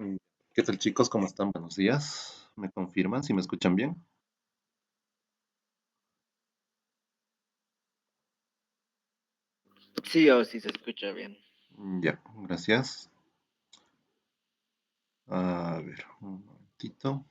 Mm, ¿Qué tal, chicos? ¿Cómo están? Buenos días. ¿Me confirman si me escuchan bien? Sí, o sí se escucha bien. Ya, gracias. A ver, un momentito.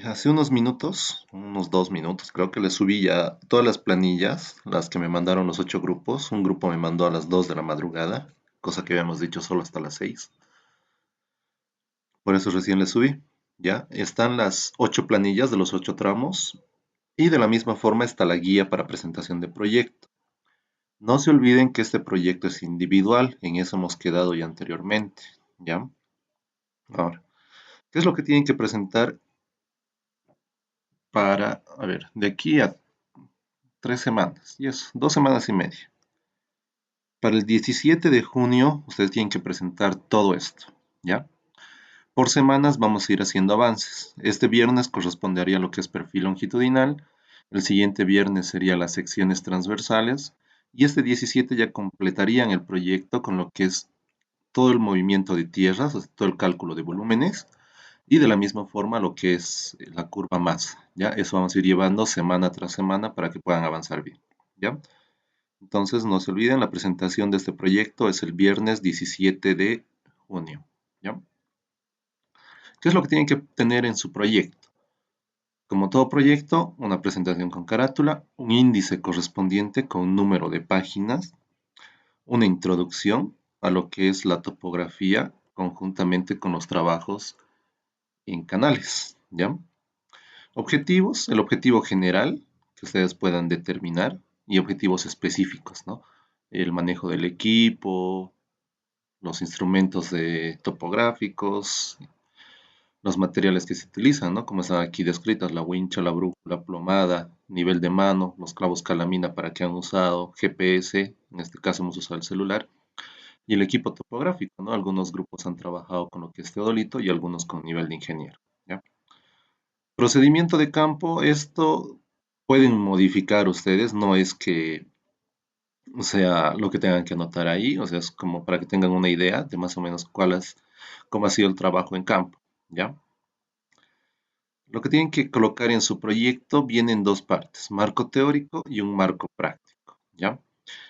Hace unos minutos, unos 2 minutos, creo que les subí ya todas las planillas, las que me mandaron los 8 grupos. Un grupo me mandó a las 2 de la madrugada, cosa que habíamos dicho solo hasta las 6. Por eso recién les subí. Ya, están las 8 planillas de los 8 tramos y de la misma forma está la guía para presentación de proyecto. No se olviden que este proyecto es individual, en eso hemos quedado ya anteriormente, ¿ya? Ahora, ¿qué es lo que tienen que presentar para, a ver, de aquí a 3 semanas, y eso, 2 semanas y media? Para el 17 de junio, ustedes tienen que presentar todo esto, ¿ya? Por semanas vamos a ir haciendo avances. Este viernes correspondería a lo que es perfil longitudinal, el siguiente viernes sería las secciones transversales, y este 17 ya completarían el proyecto con lo que es todo el movimiento de tierras, o sea, todo el cálculo de volúmenes, y de la misma forma lo que es la curva masa, ¿ya? Eso vamos a ir llevando semana tras semana para que puedan avanzar bien, ¿ya? Entonces, no se olviden, la presentación de este proyecto es el viernes 17 de junio, ¿ya? ¿Qué es lo que tienen que tener en su proyecto? Como todo proyecto, una presentación con carátula, un índice correspondiente con número de páginas, una introducción a lo que es la topografía conjuntamente con los trabajos en canales, ¿ya? Objetivos, el objetivo general que ustedes puedan determinar y objetivos específicos, ¿no? El manejo del equipo, los instrumentos topográficos, los materiales que se utilizan, ¿no? Como están aquí descritos, la wincha, la brújula, plomada, nivel de mano, los clavos calamina para que han usado, GPS, en este caso hemos usado el celular, y el equipo topográfico, ¿no? Algunos grupos han trabajado con lo que es teodolito y algunos con nivel de ingeniero, ¿ya? Procedimiento de campo, esto pueden modificar ustedes, no es que sea lo que tengan que anotar ahí, o sea, es como para que tengan una idea de más o menos cómo ha sido el trabajo en campo, ¿ya? Lo que tienen que colocar en su proyecto viene en dos partes, marco teórico y un marco práctico, ¿ya?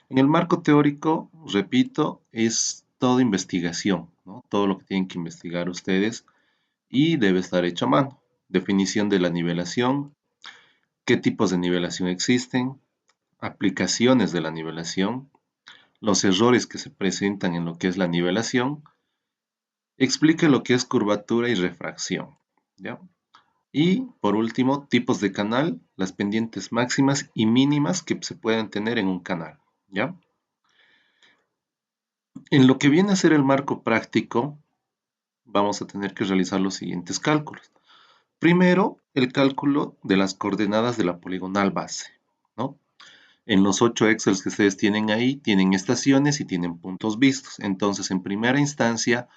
En el marco teórico, repito, es toda investigación, ¿no? Todo lo que tienen que investigar ustedes y debe estar hecho a mano. Definición de la nivelación, qué tipos de nivelación existen, aplicaciones de la nivelación, los errores que se presentan en lo que es la nivelación, explique lo que es curvatura y refracción, ¿ya? Y por último, tipos de canal, las pendientes máximas y mínimas que se pueden tener en un canal, ¿ya? En lo que viene a ser el marco práctico, vamos a tener que realizar los siguientes cálculos. Primero, el cálculo de las coordenadas de la poligonal base, ¿no? En los 8 Excels que ustedes tienen ahí, tienen estaciones y tienen puntos vistos. Entonces, en primera instancia,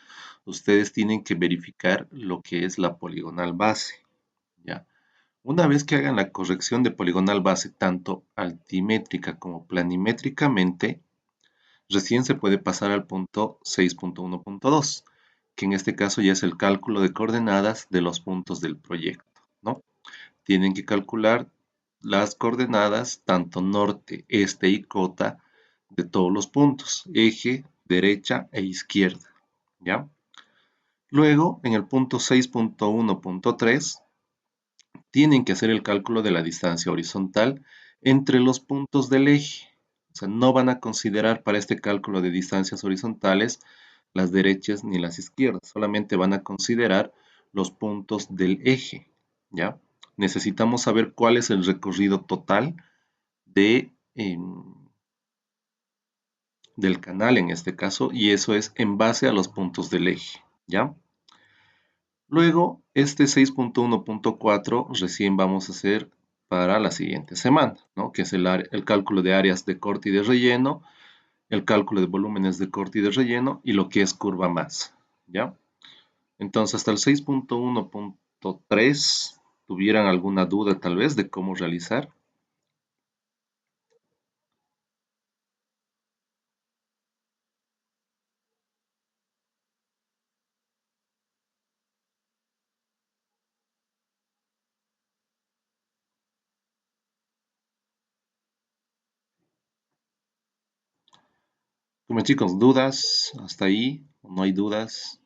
ustedes tienen que verificar lo que es la poligonal base, ¿ya? Una vez que hagan la corrección de poligonal base, tanto altimétrica como planimétricamente, recién se puede pasar al punto 6.1.2, que en este caso ya es el cálculo de coordenadas de los puntos del proyecto, ¿no? Tienen que calcular las coordenadas tanto norte, este y cota de todos los puntos, eje, derecha e izquierda, ¿ya? Luego, en el punto 6.1.3, tienen que hacer el cálculo de la distancia horizontal entre los puntos del eje. O sea, no van a considerar para este cálculo de distancias horizontales las derechas ni las izquierdas, solamente van a considerar los puntos del eje, ¿ya? Necesitamos saber cuál es el recorrido total del canal en este caso, y eso es en base a los puntos del eje, ¿ya? Luego, este 6.1.4 recién vamos a hacer para la siguiente semana, ¿no? Que es el cálculo de áreas de corte y de relleno, el cálculo de volúmenes de corte y de relleno y lo que es curva masa, ¿ya? Entonces, hasta el 6.1.3, ¿tuvieran alguna duda tal vez de cómo realizar? Como chicos, ¿dudas hasta ahí? ¿No hay dudas?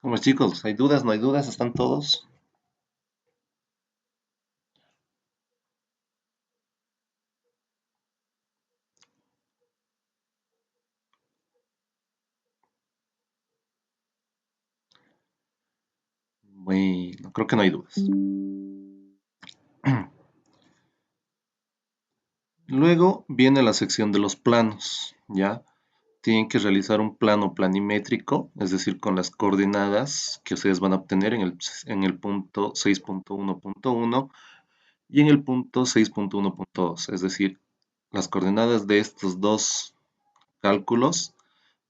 Como chicos, ¿hay dudas? ¿No hay dudas? ¿Están todos? Bueno, creo que no hay dudas. Luego viene la sección de los planos, ¿ya? Tienen que realizar un plano planimétrico, es decir, con las coordenadas que ustedes van a obtener en el punto 6.1.1 y en el punto 6.1.2, es decir, las coordenadas de estos dos cálculos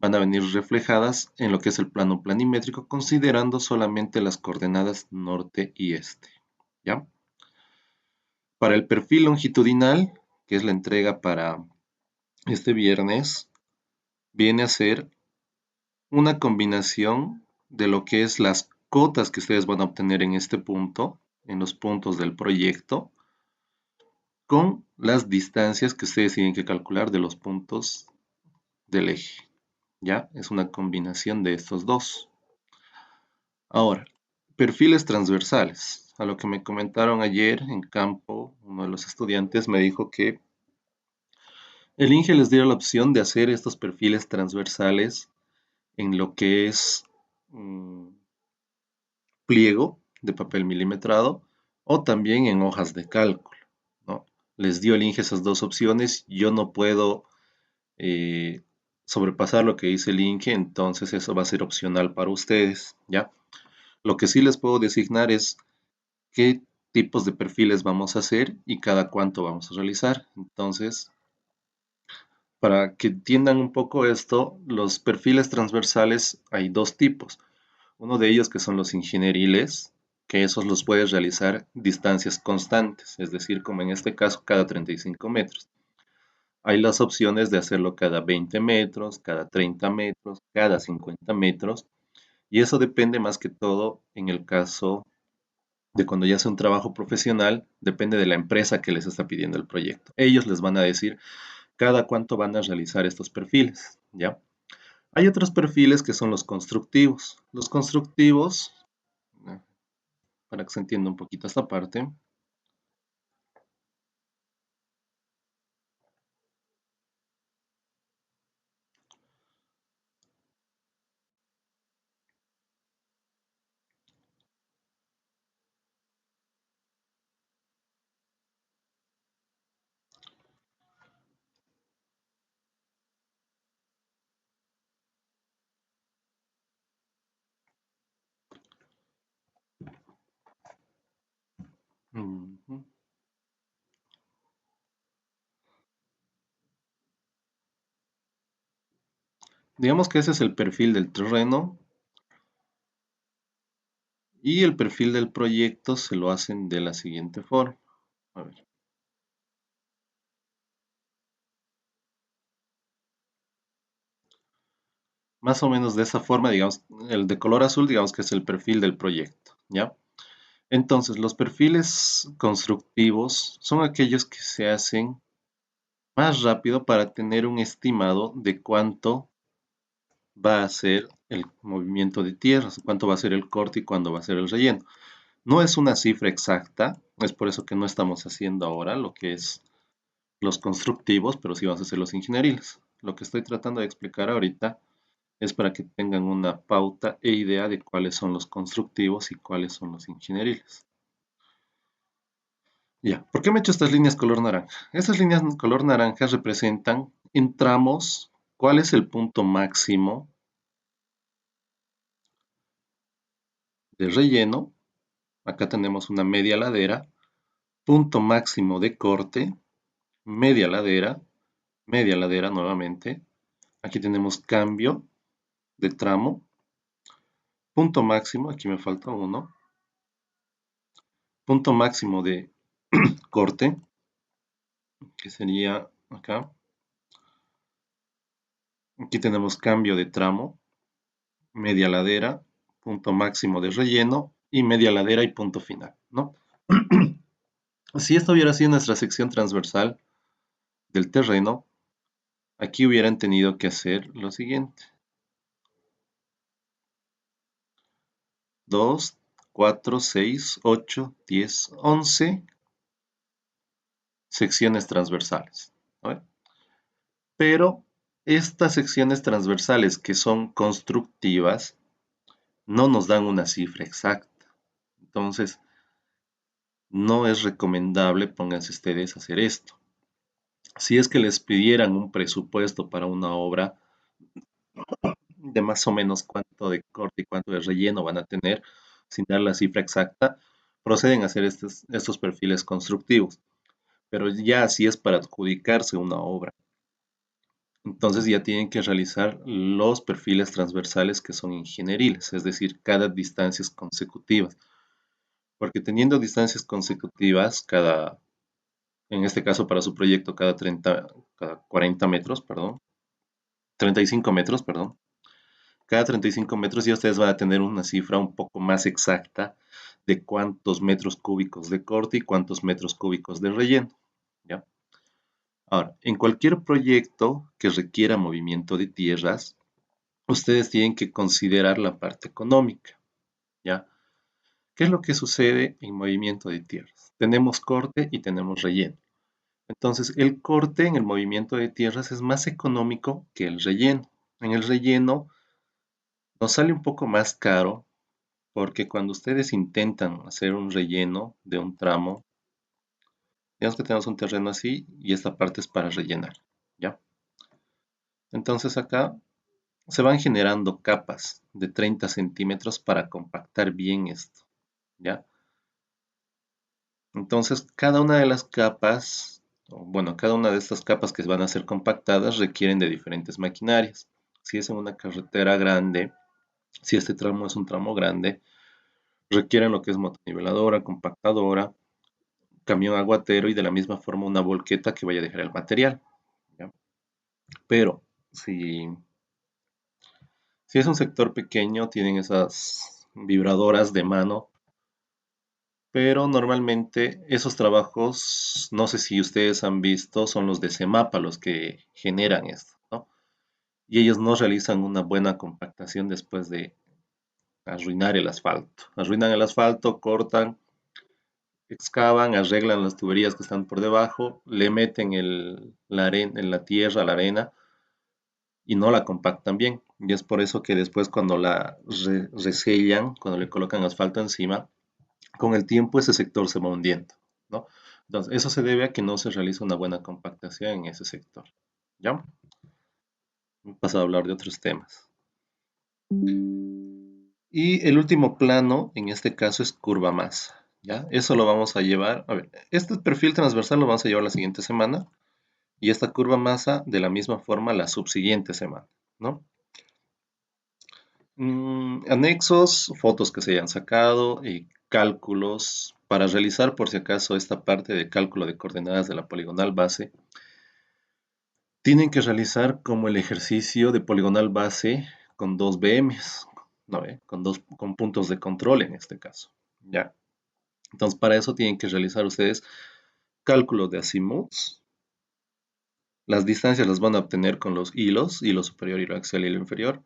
van a venir reflejadas en lo que es el plano planimétrico, considerando solamente las coordenadas norte y este, ¿ya? Para el perfil longitudinal, que es la entrega para este viernes, viene a ser una combinación de lo que es las cotas que ustedes van a obtener en este punto, en los puntos del proyecto, con las distancias que ustedes tienen que calcular de los puntos del eje. ¿Ya? Es una combinación de estos dos. Ahora, perfiles transversales. A lo que me comentaron ayer en campo, uno de los estudiantes me dijo que el INGE les dio la opción de hacer estos perfiles transversales en lo que es pliego de papel milimetrado o también en hojas de cálculo, ¿no? Les dio el INGE esas dos opciones. Yo no puedo eh, sobrepasar lo que dice el INGE, entonces eso va a ser opcional para ustedes, ¿ya? Lo que sí les puedo designar es qué tipos de perfiles vamos a hacer y cada cuánto vamos a realizar. Entonces, para que entiendan un poco esto, los perfiles transversales hay dos tipos. Uno de ellos que son los ingenieriles, que esos los puedes realizar distancias constantes, es decir, como en este caso, cada 35 metros. Hay las opciones de hacerlo cada 20 metros, cada 30 metros, cada 50 metros, y eso depende más que todo en el caso de cuando ya sea un trabajo profesional, depende de la empresa que les está pidiendo el proyecto. Ellos les van a decir cada cuánto van a realizar estos perfiles, ¿ya? Hay otros perfiles que son los constructivos. Los constructivos, eh, para que se entienda un poquito esta parte, ujú, digamos que ese es el perfil del terreno y el perfil del proyecto se lo hacen de la siguiente forma. A ver, más o menos de esa forma, digamos, el de color azul, digamos que es el perfil del proyecto, ¿ya? Entonces, los perfiles constructivos son aquellos que se hacen más rápido para tener un estimado de cuánto va a ser el movimiento de tierras, cuánto va a ser el corte y cuándo va a ser el relleno. No es una cifra exacta, es por eso que no estamos haciendo ahora lo que es los constructivos, pero sí vamos a hacer los ingenieriles. Lo que estoy tratando de explicar ahorita es para que tengan una pauta e idea de cuáles son los constructivos y cuáles son los ingenieriles. Ya, ¿por qué me he hecho estas líneas color naranja? Estas líneas color naranja representan en tramos cuál es el punto máximo de relleno. Acá tenemos una media ladera, punto máximo de corte, media ladera nuevamente. Aquí tenemos cambio de tramo, punto máximo, aquí me falta uno, punto máximo de corte, que sería acá, Aquí tenemos cambio de tramo, media ladera, punto máximo de relleno y media ladera y punto final, ¿no? Si esto hubiera sido nuestra sección transversal del terreno, aquí hubieran tenido que hacer lo siguiente. 2, 4, 6, 8, 10, 11 secciones transversales, ¿no? Pero estas secciones transversales que son constructivas no nos dan una cifra exacta. Entonces, no es recomendable, pónganse ustedes a hacer esto. Si es que les pidieran un presupuesto para una obra de más o menos cuánto de corte y cuánto de relleno van a tener, sin dar la cifra exacta, proceden a hacer estos perfiles constructivos. Pero ya si es para adjudicarse una obra, entonces ya tienen que realizar los perfiles transversales que son ingenieriles, es decir, cada distancias consecutivas. Porque teniendo distancias consecutivas, en este caso para su proyecto, cada 40 metros, perdón, 35 metros, perdón, cada 35 metros ya ustedes van a tener una cifra un poco más exacta de cuántos metros cúbicos de corte y cuántos metros cúbicos de relleno, ¿ya? Ahora, en cualquier proyecto que requiera movimiento de tierras, ustedes tienen que considerar la parte económica, ¿ya? ¿Qué es lo que sucede en movimiento de tierras? Tenemos corte y tenemos relleno. Entonces, el corte en el movimiento de tierras es más económico que el relleno. En el relleno nos sale un poco más caro porque cuando ustedes intentan hacer un relleno de un tramo, digamos que tenemos un terreno así y esta parte es para rellenar, ¿ya? Entonces acá se van generando capas de 30 centímetros para compactar bien esto, ¿ya? Entonces cada una de las capas, o bueno, cada una de estas capas que van a ser compactadas requieren de diferentes maquinarias. Si es en una carretera grande, si este tramo es un tramo grande, requieren lo que es motoniveladora, compactadora, camión aguatero y de la misma forma una volqueta que vaya a dejar el material, ¿ya? Pero si, si es un sector pequeño, tienen esas vibradoras de mano, pero normalmente esos trabajos, no sé si ustedes han visto, son los de Semapa los que generan esto, ¿no? Y ellos no realizan una buena compactación después de arruinar el asfalto. Arruinan el asfalto, cortan, excavan, arreglan las tuberías que están por debajo, le meten en la tierra, la arena, y no la compactan bien. Y es por eso que después cuando la resellan, cuando le colocan asfalto encima, con el tiempo ese sector se va hundiendo, ¿no? Entonces, eso se debe a que no se realiza una buena compactación en ese sector. ¿Ya? Paso a hablar de otros temas. Y el último plano, en este caso, es curva masa. ¿Ya? Eso lo vamos a llevar, a ver, este perfil transversal lo vamos a llevar la siguiente semana y esta curva masa de la misma forma la subsiguiente semana, ¿no? Anexos, fotos que se hayan sacado y cálculos para realizar por si acaso esta parte de cálculo de coordenadas de la poligonal base. Tienen que realizar como el ejercicio de poligonal base con dos BMs, ¿no ve? Con puntos de control en este caso, ¿ya? Entonces para eso tienen que realizar ustedes cálculo de azimuts. Las distancias las van a obtener con los hilos, hilo superior, hilo axial, hilo inferior.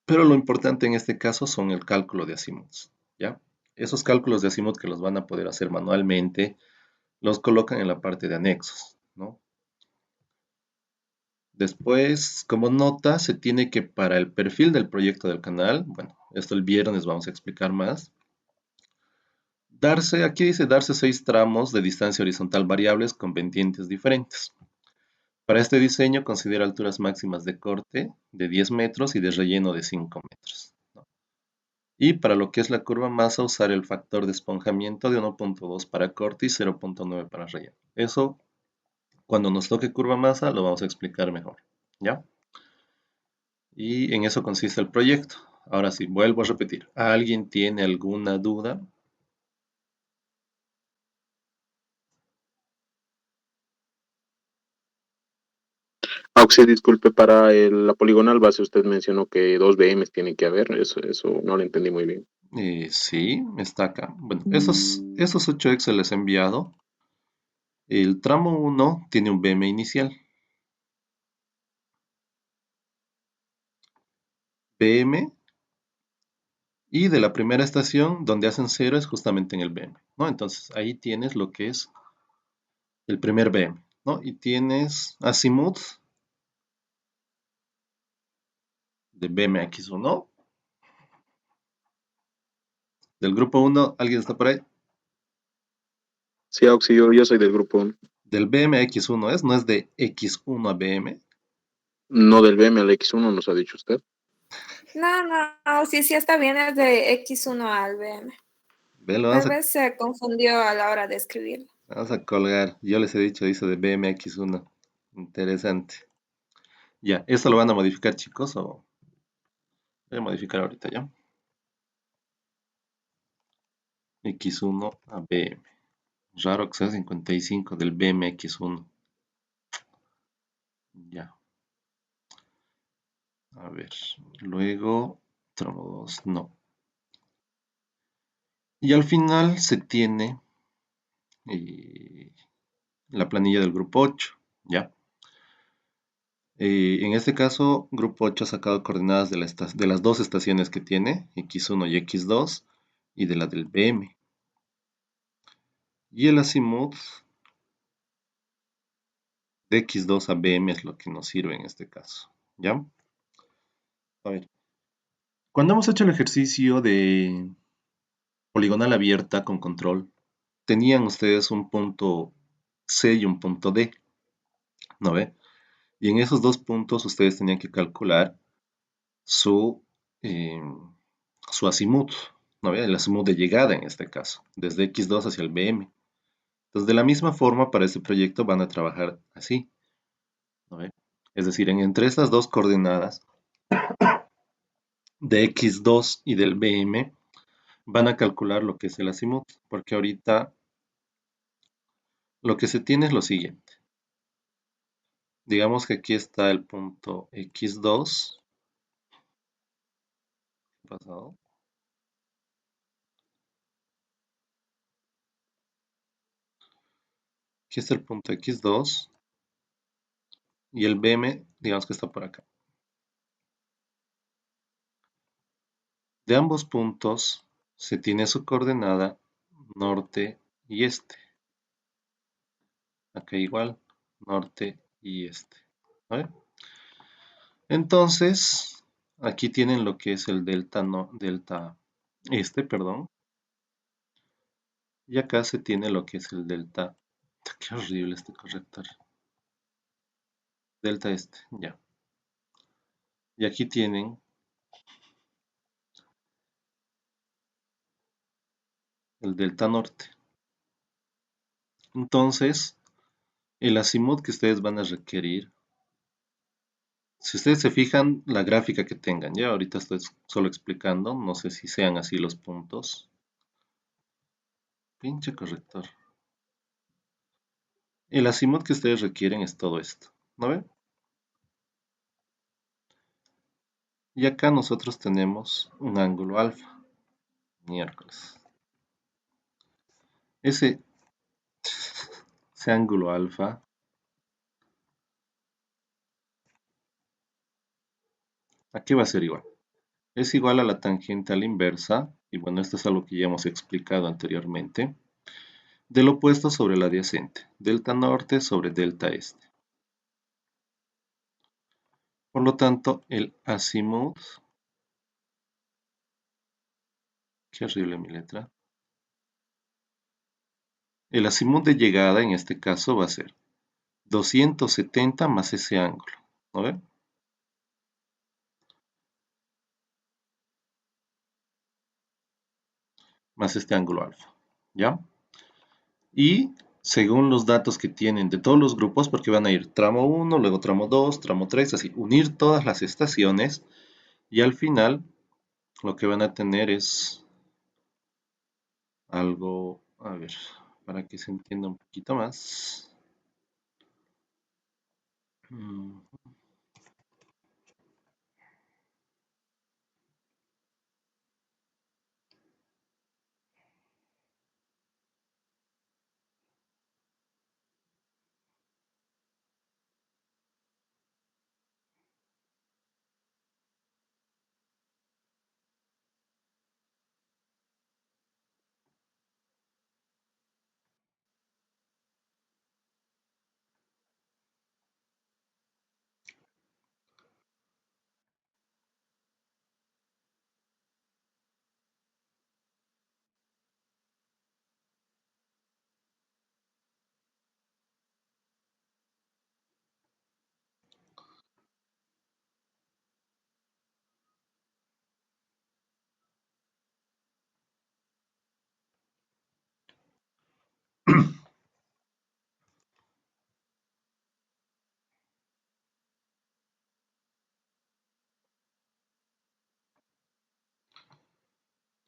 Pero lo importante en este caso son el cálculo de azimuts, ¿ya? Esos cálculos de azimut que los van a poder hacer manualmente, los colocan en la parte de anexos, ¿no? Después, como nota, se tiene que para el perfil del proyecto del canal, bueno, esto el viernes vamos a explicar más, aquí dice darse 6 tramos de distancia horizontal variables con pendientes diferentes. Para este diseño considera alturas máximas de corte de 10 metros y de relleno de 5 metros, ¿no? Y para lo que es la curva masa, usar el factor de esponjamiento de 1.2 para corte y 0.9 para relleno. Eso, cuando nos toque curva masa, lo vamos a explicar mejor, ¿ya? Y en eso consiste el proyecto. Ahora sí, vuelvo a repetir. ¿Alguien tiene alguna duda? Auxi, disculpe, para la poligonal base usted mencionó que dos BMs tiene que haber, eso no lo entendí muy bien. Sí, está acá. Bueno, esos 8 Excel les he enviado. El tramo uno tiene un BM inicial. BM y de la primera estación donde hacen cero es justamente en el BM, ¿no? Entonces ahí tienes lo que es el primer BM, ¿no? Y tienes Azimuth de BMX1 del grupo uno. ¿Alguien está por ahí? Sí, Auxi, yo soy del grupo 1. Del BMX1 es, no es de X1 a BM. No del BM al X1, nos ha dicho usted. No, no, no, sí, sí está bien, es de X1 al BM. Ve, lo Tal vez se confundió a la hora de escribirlo. vamos a colgar. Yo les he dicho, dice de BMX1. Interesante. Ya, ¿esto lo van a modificar, chicos? ¿O voy a modificar ahorita ya? X1 a BM. Raro que sea 55 del BMX1. Ya, a ver. Luego, tramo 2, no. Y al final se tiene eh, la planilla del grupo 8, ¿ya? En este caso, grupo 8 ha sacado coordenadas de las dos estaciones que tiene, X1 y X2, y de la del BM. Y el azimuth de X2 a BM es lo que nos sirve en este caso, ¿ya? A ver, cuando hemos hecho el ejercicio de poligonal abierta con control, tenían ustedes un punto C y un punto D, ¿no ve? Y en esos dos puntos ustedes tenían que calcular su, eh, su azimuth, ¿no ve? El azimuth de llegada en este caso, desde X2 hacia el BM. Entonces, de la misma forma, para este proyecto van a trabajar así, ¿no ve? Es decir, entre estas dos coordenadas de X2 y del BM, van a calcular lo que es el azimuth, porque ahorita lo que se tiene es lo siguiente. Digamos que aquí está el punto X2, pasado. Aquí está el punto X2 y el BM, digamos que está por acá. De ambos puntos se tiene su coordenada norte y este. Acá igual, norte y este. ¿Vale? Entonces, aquí tienen lo que es el delta, no, delta este, perdón. Y acá se tiene lo que es el delta. Qué horrible este corrector. Delta este, ya. Y aquí tienen el delta norte. Entonces, el azimuth que ustedes van a requerir, si ustedes se fijan la gráfica que tengan, ya ahorita estoy solo explicando, no sé si sean así los puntos. Pinche corrector. El azimuth que ustedes requieren es todo esto, ¿no ven? Y acá nosotros tenemos un ángulo alfa. Miércoles. Ese, ese ángulo alfa, ¿a qué va a ser igual? Es igual a la tangente a la inversa, y bueno, esto es algo que ya hemos explicado anteriormente, del opuesto sobre el adyacente, delta norte sobre delta este. Por lo tanto, el azimuth, qué horrible mi letra, el azimuth de llegada en este caso va a ser 270 más ese ángulo, ¿no ven? Más este ángulo alfa, ¿ya? Y según los datos que tienen de todos los grupos, porque van a ir tramo 1, luego tramo 2, tramo 3, así, unir todas las estaciones y al final lo que van a tener es algo, a ver, para que se entienda un poquito más. Mm,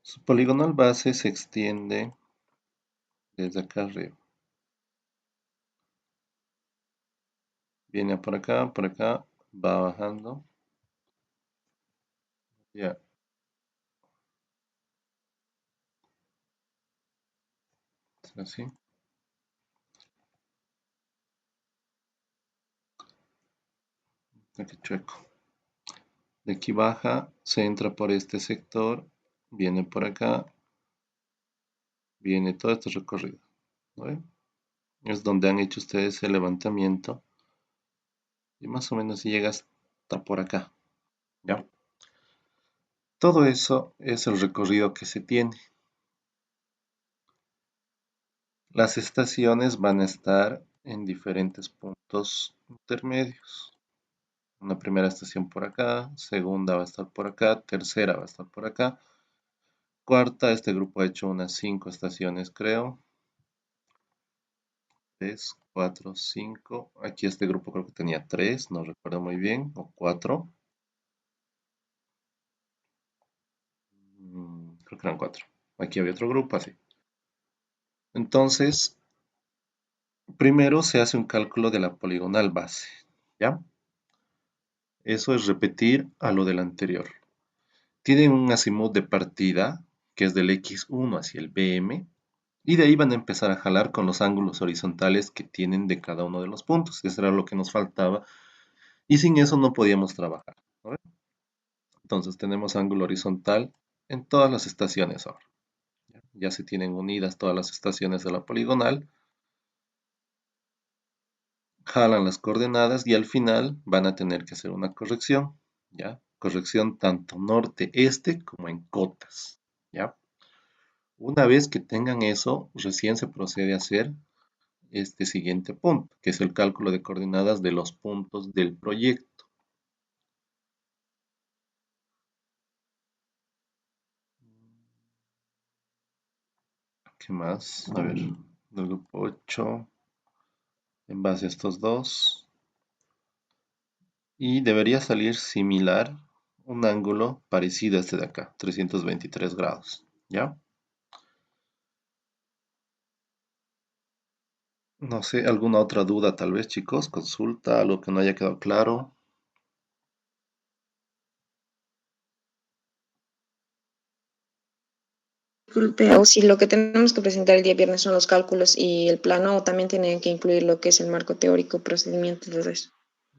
Su poligonal base se extiende desde acá arriba. Viene por acá, va bajando. Ya, así. Aquí chueco. De aquí baja, se entra por este sector, viene por acá, viene todo este recorrido. ¿No ven? Es donde han hecho ustedes el levantamiento y más o menos llega hasta por acá. ¿Ya? Todo eso es el recorrido que se tiene. Las estaciones van a estar en diferentes puntos intermedios. Una primera estación por acá, segunda va a estar por acá, tercera va a estar por acá, cuarta, este grupo ha hecho unas 5 estaciones, creo. 3, 4, 5. Aquí este grupo creo que tenía 3, no recuerdo muy bien, o 4. Creo que eran 4. Aquí había otro grupo, así. Entonces, primero se hace un cálculo de la poligonal base, ¿ya? Eso es repetir a lo del anterior. Tienen un azimut de partida, que es del X1 hacia el BM, y de ahí van a empezar a jalar con los ángulos horizontales que tienen de cada uno de los puntos. Eso era lo que nos faltaba, y sin eso no podíamos trabajar, ¿no? Entonces tenemos ángulo horizontal en todas las estaciones ahora. Ya se tienen unidas todas las estaciones de la poligonal, jalan las coordenadas y al final van a tener que hacer una corrección, ¿ya? Corrección tanto norte-este como en cotas, ¿ya? Una vez que tengan eso, recién se procede a hacer este siguiente punto, que es el cálculo de coordenadas de los puntos del proyecto. ¿Qué más? A ver, del grupo 8, en base a estos dos. Y debería salir similar un ángulo parecido a este de acá, 323 grados, ¿ya? No sé, ¿alguna otra duda tal vez, chicos? Consulta, algo que no haya quedado claro. Disculpe, o si lo que tenemos que presentar el día viernes son los cálculos y el plano, o también tienen que incluir lo que es el marco teórico, procedimiento, todo eso.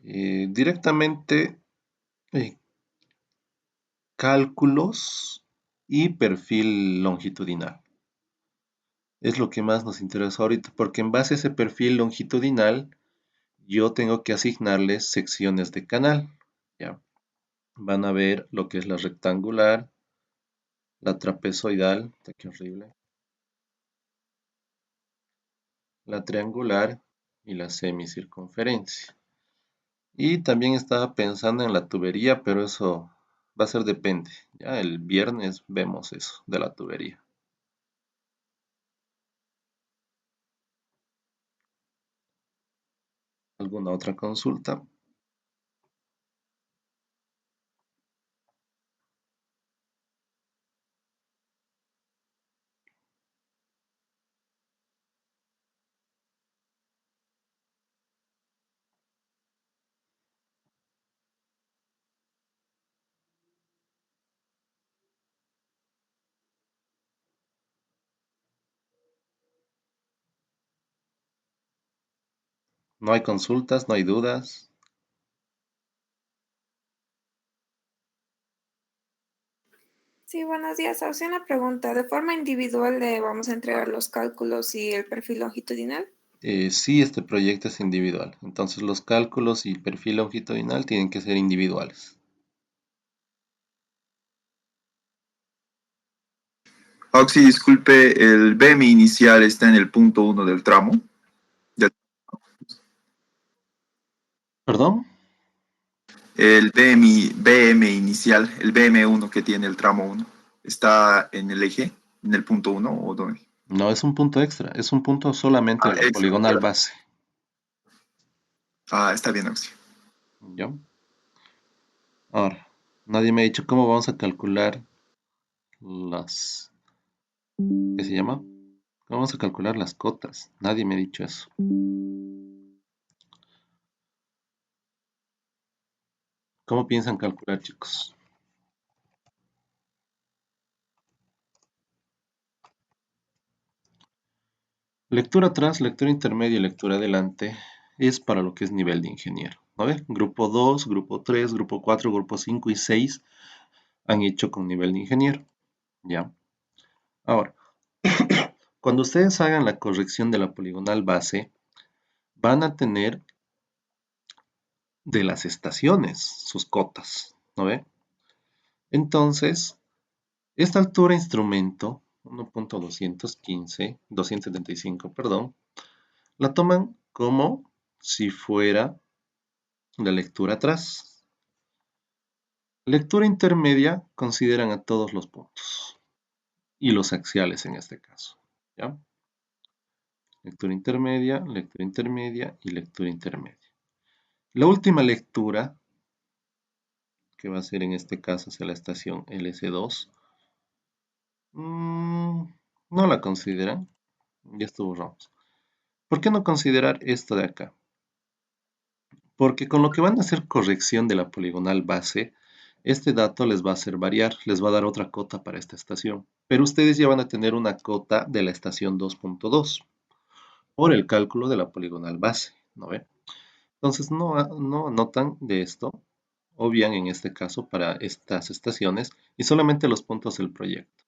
Directamente eh, cálculos y perfil longitudinal. Es lo que más nos interesa ahorita, porque en base a ese perfil longitudinal, yo tengo que asignarles secciones de canal, ¿ya? Van a ver lo que es la rectangular, la trapezoidal, qué horrible, la triangular y la semicircunferencia. Y también estaba pensando en la tubería, pero eso va a ser depende. Ya el viernes vemos eso de la tubería. ¿Alguna otra consulta? No hay consultas, no hay dudas. Sí, buenos días. Hace una pregunta. ¿De forma individual le vamos a entregar los cálculos y el perfil longitudinal? Sí, este proyecto es individual. Entonces los cálculos y perfil longitudinal tienen que ser individuales. Oxy, disculpe, el BMI inicial está en el punto 1 del tramo. Del- ¿Perdón? El BM inicial, el BM1 que tiene el tramo 1, ¿está en el eje, en el punto 1 o dónde? No, es un punto extra. Es un punto solamente de la Extra, poligonal perdón. base. Está bien, Oxy. ¿Ya? Ahora, nadie me ha dicho cómo vamos a calcular las... ¿Qué se llama? ¿Cómo vamos a calcular las cotas? Nadie me ha dicho eso. ¿Cómo piensan calcular, chicos? Lectura atrás, lectura intermedia y lectura adelante es para lo que es nivel de ingeniero. ¿No ve? Grupo 2, grupo 3, grupo 4, grupo 5 y 6 han hecho con nivel de ingeniero. ¿Ya? Ahora, cuando ustedes hagan la corrección de la poligonal base, van a tener de las estaciones sus cotas. ¿No ve? Entonces, esta altura instrumento, 1.215, 275, perdón, la toman como si fuera la lectura atrás. Lectura intermedia consideran a todos los puntos y los axiales en este caso. ¿Ya? Lectura intermedia y lectura intermedia. La última lectura, que va a ser en este caso hacia la estación LS2, no la consideran. Ya estuvo Ramos. ¿Por qué no considerar esto de acá? Porque con lo que van a hacer corrección de la poligonal base, este dato les va a hacer variar, les va a dar otra cota para esta estación. Pero ustedes ya van a tener una cota de la estación 2.2 por el cálculo de la poligonal base, ¿no ve? Entonces no anotan de esto, obvian en este caso para estas estaciones y solamente los puntos del proyecto,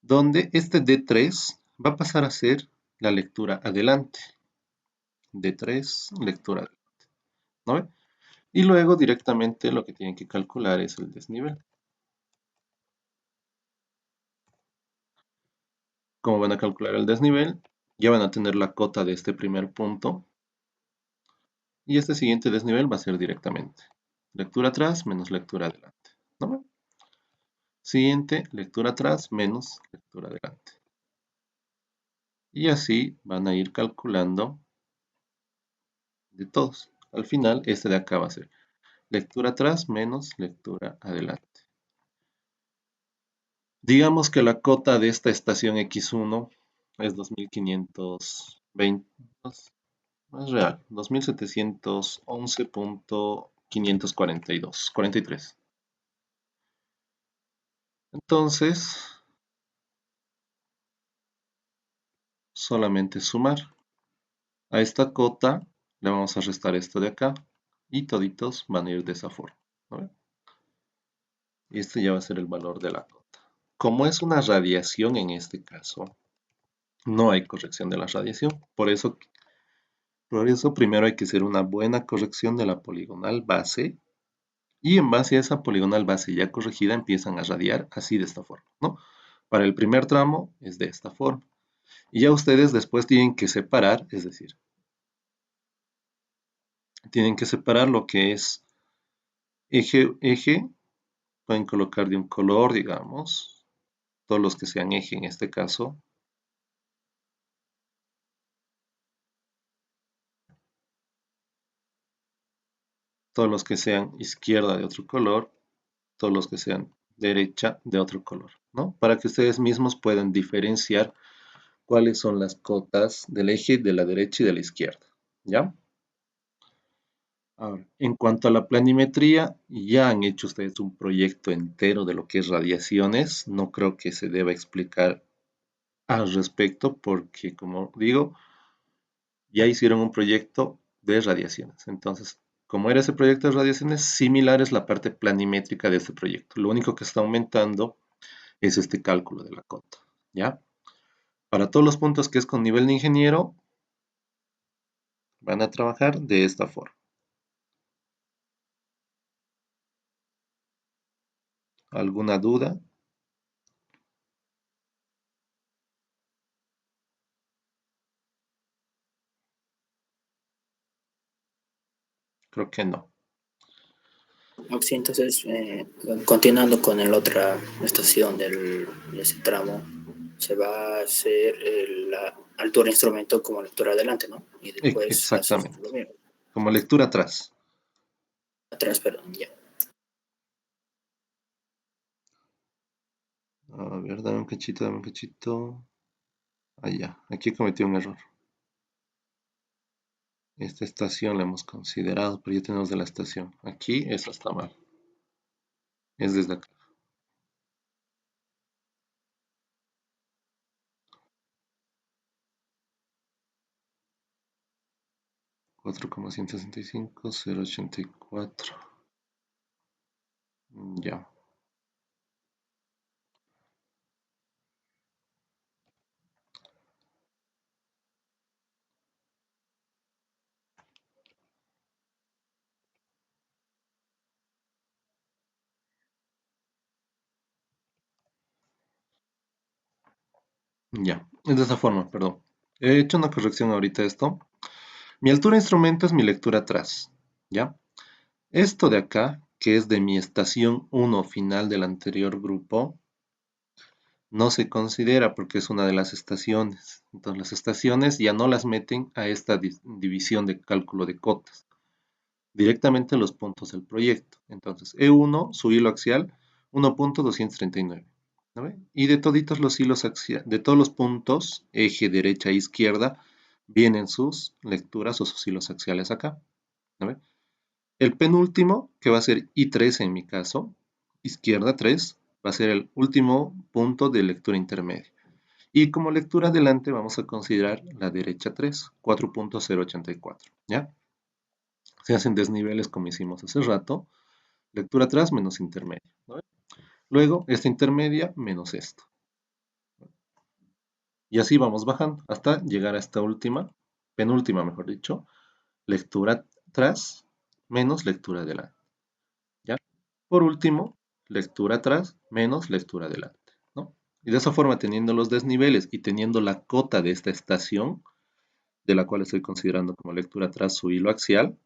donde este D3 va a pasar a ser la lectura adelante. D3, lectura adelante, ¿no ve? Y luego directamente lo que tienen que calcular es el desnivel. ¿Cómo van a calcular el desnivel? Ya van a tener la cota de este primer punto. Y este siguiente desnivel va a ser directamente lectura atrás menos lectura adelante. ¿No? Siguiente, lectura atrás menos lectura adelante. Y así van a ir calculando de todos. Al final, este de acá va a ser lectura atrás menos lectura adelante. Digamos que la cota de esta estación X1 es 2520, no es real, 2711.542, 43. Entonces, solamente sumar. A esta cota le vamos a restar esto de acá y toditos van a ir de esa forma, ¿no? Y este ya va a ser el valor de la cota. Como es una radiación en este caso, no hay corrección de la radiación. Por eso primero hay que hacer una buena corrección de la poligonal base y en base a esa poligonal base ya corregida empiezan a radiar así de esta forma, ¿no? Para el primer tramo es de esta forma. Y ya ustedes después tienen que separar, es decir, tienen que separar lo que es eje, pueden colocar de un color, digamos, todos los que sean eje en este caso. Todos los que sean izquierda de otro color, todos los que sean derecha de otro color, ¿no? Para que ustedes mismos puedan diferenciar cuáles son las cotas del eje de la derecha y de la izquierda, ¿ya? Ahora, en cuanto a la planimetría, ya han hecho ustedes un proyecto entero de lo que es radiaciones. No creo que se deba explicar al respecto porque, como digo, ya hicieron un proyecto de radiaciones. Entonces, como era ese proyecto de radiaciones, similar es la parte planimétrica de este proyecto. Lo único que está aumentando es este cálculo de la cota, ¿ya? Para todos los puntos que es con nivel de ingeniero, van a trabajar de esta forma. ¿Alguna duda? Creo que no. Sí, entonces, continuando con la otra estación de ese tramo, se va a hacer la altura de instrumento como lectura adelante, ¿no? Y después hacer lo Exactamente. mismo. Como lectura atrás. Atrás, perdón, ya. A ver, dame un cachito, dame un cachito. Allá, aquí cometí un error. Esta estación la hemos considerado, pero ya tenemos de la estación. Aquí, eso está mal. Es desde acá. 4,165, 0,84. Ya. Ya, es de esa forma, perdón. He hecho una corrección ahorita de esto. Mi altura de instrumento es mi lectura atrás, ¿ya? Esto de acá, que es de mi estación 1 final del anterior grupo, no se considera porque es una de las estaciones. Entonces las estaciones ya no las meten a esta división de cálculo de cotas, directamente los puntos del proyecto. Entonces E1, su hilo axial, 1,239. ¿No ve? Y de toditos los hilos axiales, de todos los puntos, eje derecha e izquierda, vienen sus lecturas o sus hilos axiales acá. ¿No ve? El penúltimo, que va a ser I3 en mi caso, izquierda 3, va a ser el último punto de lectura intermedia. Y como lectura adelante vamos a considerar la derecha 3, 4,084. ¿Ya? Se hacen desniveles como hicimos hace rato. Lectura atrás menos intermedia. ¿No? Luego, esta intermedia menos esto. Y así vamos bajando hasta llegar a esta última, penúltima mejor dicho, lectura atrás menos lectura adelante. ¿Ya? Por último, lectura atrás menos lectura adelante. ¿No? Y de esa forma, teniendo los desniveles y teniendo la cota de esta estación, de la cual estoy considerando como lectura atrás su hilo axial,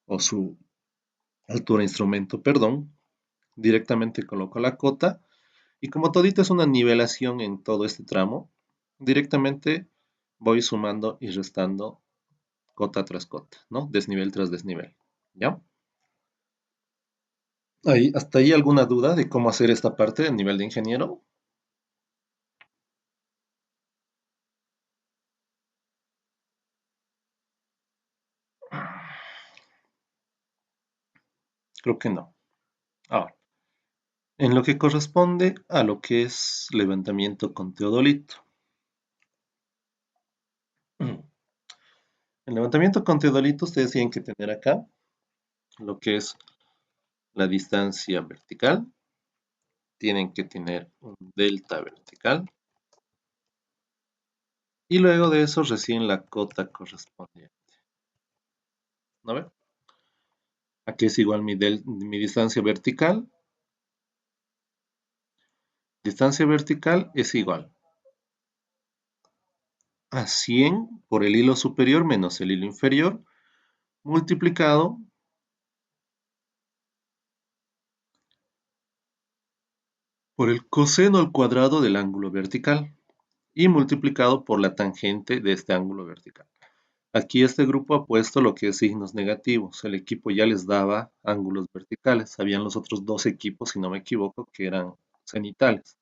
o su altura instrumento, perdón, directamente coloco la cota, y como todito es una nivelación en todo este tramo, directamente voy sumando y restando cota tras cota, ¿no? Desnivel tras desnivel, ¿ya? ¿Hasta ahí alguna duda de cómo hacer esta parte a nivel de ingeniero? Creo que no. Ahora, en lo que corresponde a lo que es levantamiento con teodolito. El levantamiento con teodolito ustedes tienen que tener acá lo que es la distancia vertical, tienen que tener un delta vertical y luego de eso recién la cota correspondiente. ¿No ve? Aquí es igual mi distancia vertical. Distancia vertical es igual a 100 por el hilo superior menos el hilo inferior multiplicado por el coseno al cuadrado del ángulo vertical y multiplicado por la tangente de este ángulo vertical. Aquí este grupo ha puesto lo que es signos negativos. El equipo ya les daba ángulos verticales. Habían los otros dos equipos, si no me equivoco, que eran cenitales.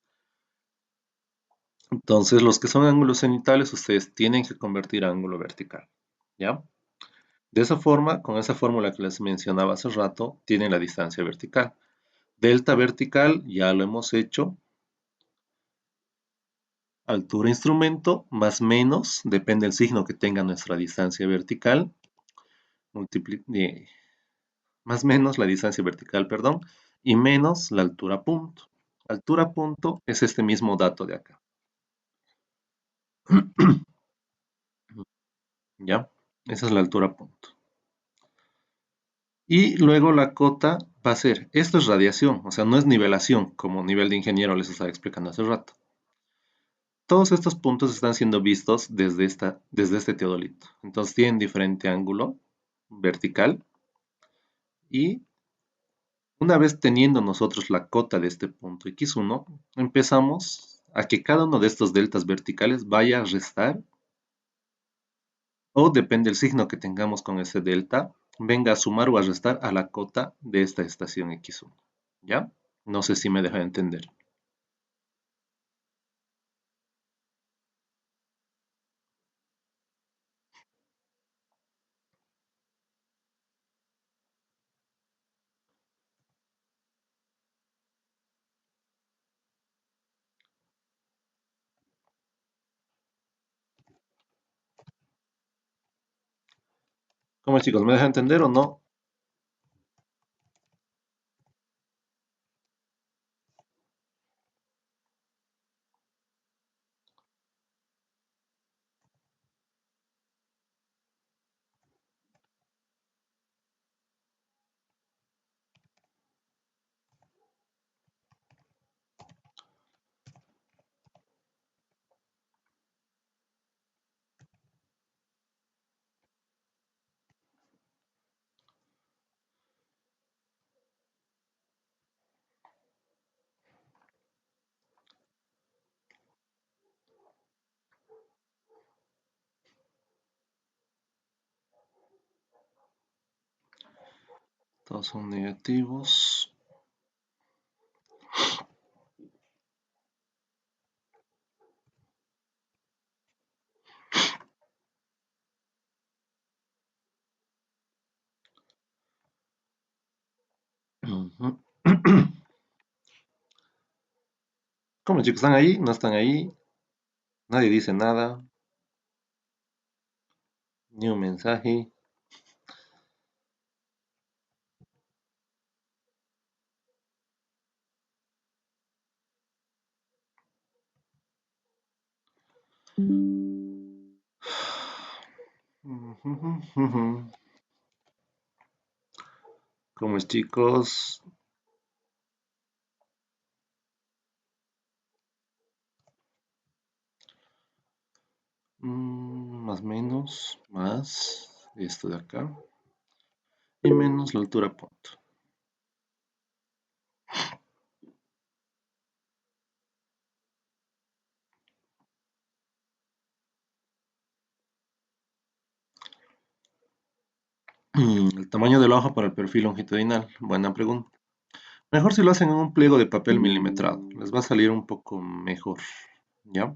Entonces, los que son ángulos cenitales, ustedes tienen que convertir a ángulo vertical. ¿Ya? De esa forma, con esa fórmula que les mencionaba hace rato, tienen la distancia vertical. Delta vertical, ya lo hemos hecho. Altura instrumento, más menos, depende del signo que tenga nuestra distancia vertical. más menos la distancia vertical, perdón, y menos la altura punto. Altura punto es este mismo dato de acá. ¿Ya? Esa es la altura punto. Y luego la cota va a ser, esto es radiación, o sea, no es nivelación, como nivel de ingeniero les estaba explicando hace rato. Todos estos puntos están siendo vistos desde este teodolito. Entonces tienen diferente ángulo vertical y una vez teniendo nosotros la cota de este punto x1, empezamos a que cada uno de estos deltas verticales vaya a restar, o depende del signo que tengamos con ese delta, venga a sumar o a restar a la cota de esta estación x1. ¿Ya? No sé si me deja entender. ¿Cómo chicos? ¿Me deja entender o no? Todos son negativos. Ujú. ¿Cómo chicos? ¿Están ahí? ¿No están ahí? Nadie dice nada. Ni un mensaje. ¿Cómo es chicos? Más menos, más esto de acá. Y menos la altura punto. El tamaño de la hoja para el perfil longitudinal. Buena pregunta. Mejor si lo hacen en un pliego de papel milimetrado. Les va a salir un poco mejor. ¿Ya?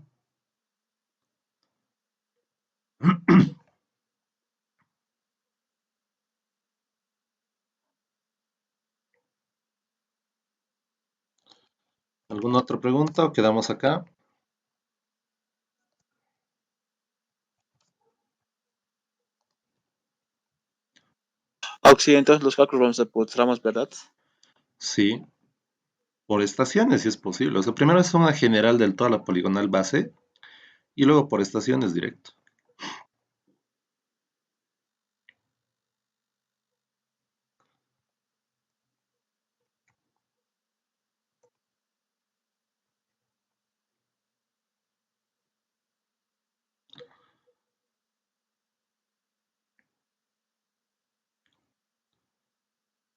¿Alguna otra pregunta o quedamos acá? Auxilio, entonces los cálculos vamos a por tramos, ¿verdad? Sí. Por estaciones, si es posible. O sea, primero es una general de toda la poligonal base y luego por estaciones directo.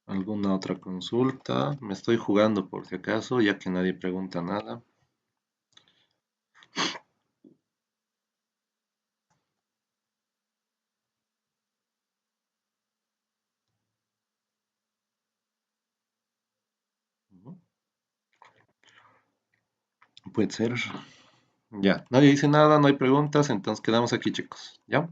¿Alguna otra consulta? Me estoy jugando por si acaso, ya que nadie pregunta nada. Ujú. Puede ser. Ya, nadie dice nada, no hay preguntas, entonces quedamos aquí, chicos. ¿Ya?